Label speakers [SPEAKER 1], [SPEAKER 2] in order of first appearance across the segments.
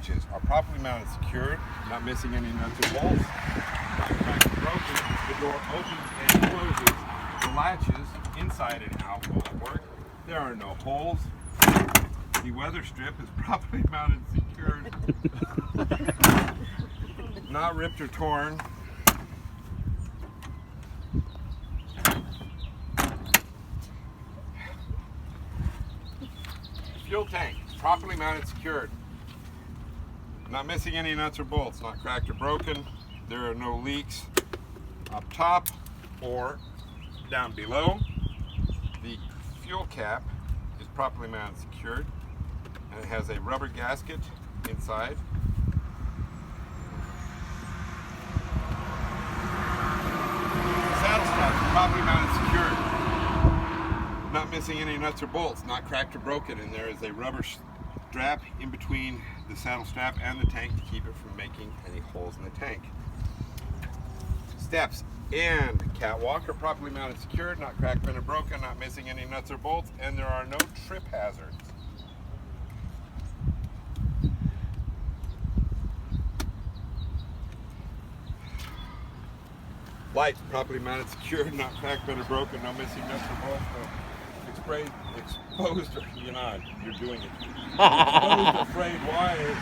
[SPEAKER 1] hinges are properly mounted, secured, not missing any nuts or bolts, not cracked or broken. The door opens and closes. The latches inside and out will work. There are no holes. The weather strip is properly mounted, secured, not ripped or torn. Fuel tank, properly mounted, secured, not missing any nuts or bolts, not cracked or broken. There are no leaks up top or down below. The fuel cap is properly mounted, secured, and it has a rubber gasket inside. The saddle strap is properly mounted, secured, not missing any nuts or bolts, not cracked or broken, and there is a rubber strap in between the saddle strap and the tank to keep it from making any holes in the tank. Steps and catwalk are properly mounted, secured, not cracked, bent, or broken, not missing any nuts or bolts, and there are no trip hazards. Lights properly mounted, secured, not cracked, bent, or broken, no missing nuts or bolts, no exposed, or you're doing it. Exposed or frayed wires,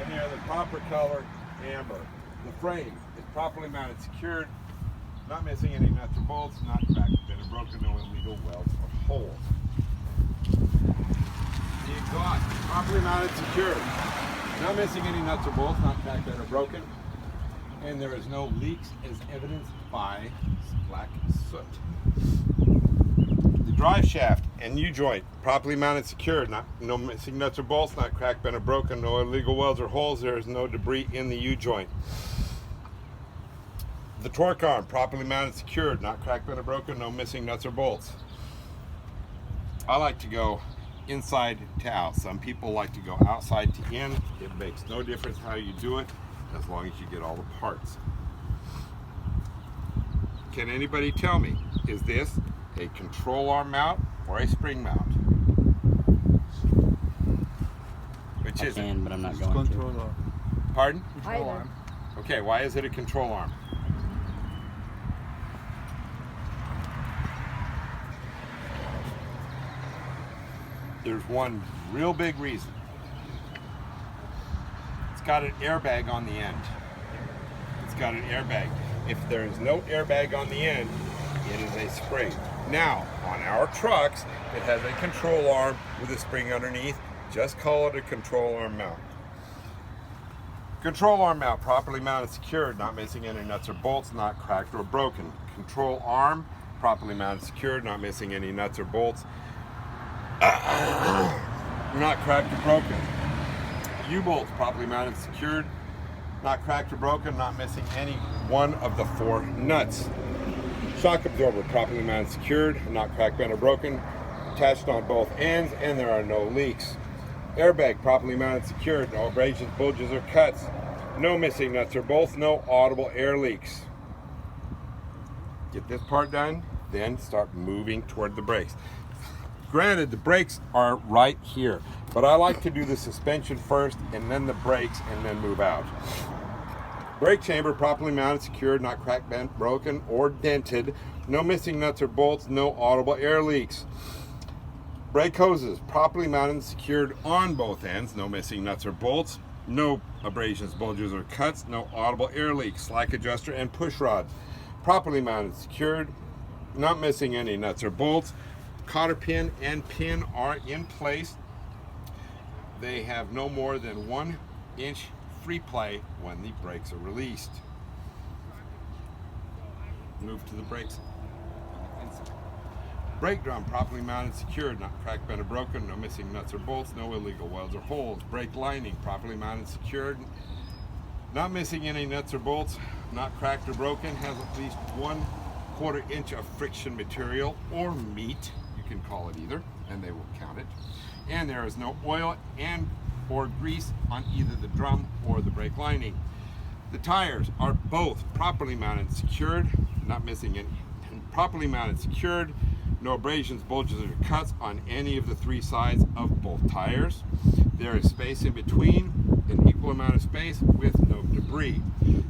[SPEAKER 1] and they're the proper color, amber. The frame is properly mounted, secured, not missing any nuts or bolts, not cracked, bent, or broken, no illegal welds or holes. The exhaust is properly mounted, secured, not missing any nuts or bolts, not cracked, bent, or broken, and there is no leaks as evidenced by black soot. Drive shaft and U-joint, properly mounted, secured, no missing nuts or bolts, not cracked, bent, or broken, no illegal welds or holes. There is no debris in the U-joint. The torque arm, properly mounted, secured, not cracked, bent, or broken, no missing nuts or bolts. I like to go inside to out. Some people like to go outside to in. It makes no difference how you do it, as long as you get all the parts. Can anybody tell me, is this a control arm mount or a spring mount? Which is it?
[SPEAKER 2] But I'm not going
[SPEAKER 3] control
[SPEAKER 2] to.
[SPEAKER 3] arm.
[SPEAKER 1] Pardon?
[SPEAKER 3] Control arm.
[SPEAKER 1] Okay, why is it a control arm? There's one real big reason. It's got an airbag on the end. It's got an airbag. If there is no airbag on the end, it is a spring. Now, on our trucks, it has a control arm with a spring underneath. Just call it a control arm mount. Control arm mount, properly mounted, secured, not missing any nuts or bolts, not cracked or broken. Control arm, properly mounted, secured, not missing any nuts or bolts, not cracked or broken. U-bolts, properly mounted, secured, not cracked or broken, not missing any one of the 4 nuts. Shock absorber, properly mounted, secured, not cracked, bent, or broken, attached on both ends, and there are no leaks. Airbag, properly mounted, secured, no abrasions, bulges, or cuts, no missing nuts or bolts, no audible air leaks. Get this part done, then start moving toward the brakes. Granted, the brakes are right here, but I like to do the suspension first, and then the brakes, and then move out. Brake chamber, properly mounted, secured, not cracked, bent, broken, or dented. No missing nuts or bolts, no audible air leaks. Brake hoses, properly mounted and secured on both ends. No missing nuts or bolts, no abrasions, bulges, or cuts, no audible air leaks. Slack adjuster and push rods, properly mounted, secured, not missing any nuts or bolts. Cotter pin and pin are in place. They have no more than 1 inch free play when the brakes are released. Move to the brakes. Brake drum, properly mounted, secured, not cracked, bent, or broken, no missing nuts or bolts, no illegal welds or holes. Brake lining, properly mounted, secured, not missing any nuts or bolts, not cracked or broken, has at least 1/4 inch of friction material or meat, you can call it either, and they will count it. And there is no oil and or grease on either the drum or the brake lining. The tires are both properly mounted, secured, not missing any, properly mounted, secured, no abrasions, bulges, or cuts on any of the 3 sides of both tires. There is space in between, and ample amount of space with no debris.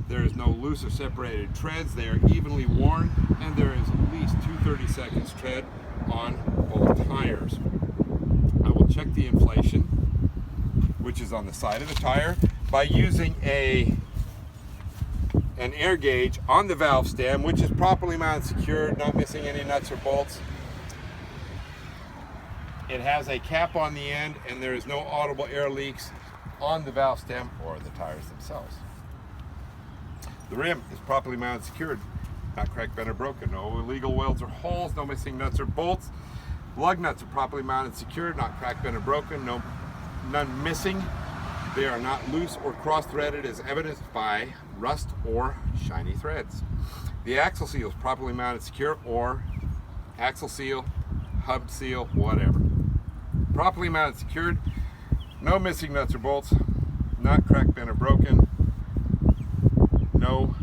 [SPEAKER 1] There is no loose or separated treads. They are evenly worn, and there is at least 2/32 tread on both tires. I will check the inflation, which is on the side of the tire, by using an air gauge on the valve stem, which is properly mounted, secured, not missing any nuts or bolts. It has a cap on the end, and there is no audible air leaks on the valve stem or the tires themselves. The rim is properly mounted, secured, not cracked, bent, or broken. No illegal welds or holes, no missing nuts or bolts. Lug nuts are properly mounted, secured, not cracked, bent, or broken. None missing. They are not loose or cross-threaded, as evidenced by rust or shiny threads. The axle seal is properly mounted, secure, or axle seal, hub seal, whatever. Properly mounted, secured, no missing nuts or bolts, not cracked, bent, or broken, no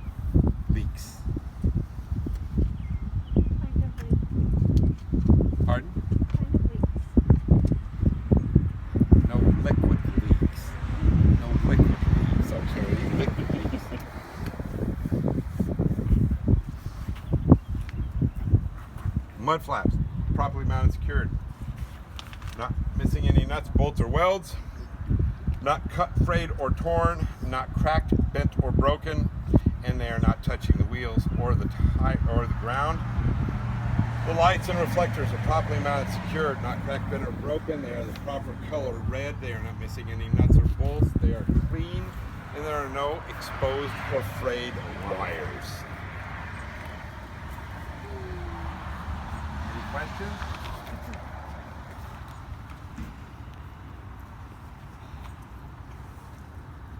[SPEAKER 1] leaks.
[SPEAKER 2] Kind of leaks.
[SPEAKER 1] Pardon?
[SPEAKER 2] Kind of leaks.
[SPEAKER 1] No liquid leaks. No liquid leaks, okay? Liquid leaks. Mud flaps, properly mounted, secured. Not missing any nuts, bolts, or welds. Not cut, frayed, or torn. Not cracked, bent, or broken. And they are not touching the wheels or the tire or the ground. The lights and reflectors are properly mounted, secured, not cracked, bent, or broken. They are the proper color red. They are not missing any nuts or bolts. They are clean, and there are no exposed or frayed wires. Any questions?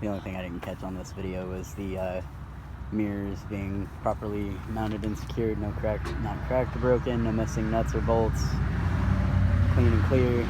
[SPEAKER 3] The only thing I didn't catch on this video was the mirrors being properly mounted and secured, not cracked or broken, no missing nuts or bolts, clean and clear.